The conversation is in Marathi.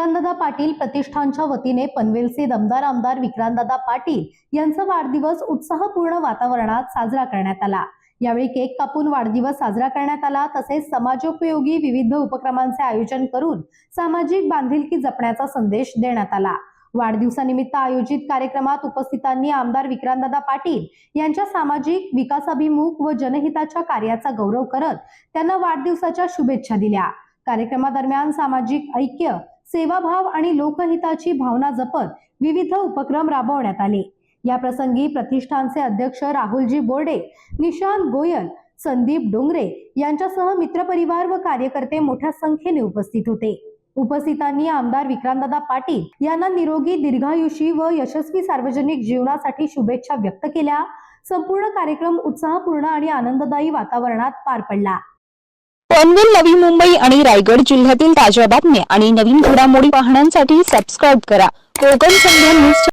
विक्रांतदादा पाटील प्रतिष्ठानच्या वतीने पनवेलचे दमदार आमदार विक्रांतदादा पाटील यांचा वाढदिवस उत्साहपूर्ण वातावरणात साजरा करण्यात आला। यावेळी केक कापून वाढदिवस साजरा करण्यात आला। तसेच समाजोपयोगी विविध उपक्रमांचे आयोजन करून सामाजिक बांधिलकी जपण्याचा संदेश देण्यात आला। वाढदिवसानिमित्त आयोजित कार्यक्रमात उपस्थितांनी आमदार विक्रांतदादा पाटील यांच्या सामाजिक विकासाभिमुख व जनहिताच्या कार्याचा गौरव करत त्यांना वाढदिवसाच्या शुभेच्छा दिल्या। कार्यक्रमादरम्यान सामाजिक ऐक्य, सेवाभाव आणि लोकहिताची भावना जपत विविध उपक्रम राबवण्यात आले। या प्रसंगी प्रतिष्ठानचे अध्यक्ष राहुलजी बोर्डे, निशांत गोयल, संदीप डोंगरे यांच्यासह मित्रपरिवार व कार्यकर्ते मोठ्या संख्येने उपस्थित होते। उपस्थितांनी आमदार विक्रांतदादा पाटील यांना निरोगी, दीर्घायुषी व यशस्वी सार्वजनिक जीवनासाठी शुभेच्छा व्यक्त केल्या। संपूर्ण कार्यक्रम उत्साहपूर्ण आणि आनंददायी वातावरणात पार पडला। पनवेल, नवी मुंबई आणि रायगड जिल्ह्यातील ताज्या बातम्या आणि नवीन घडामोडी पाहण्यासाठी सबस्क्राइब करा कोकण संध्या न्यूज।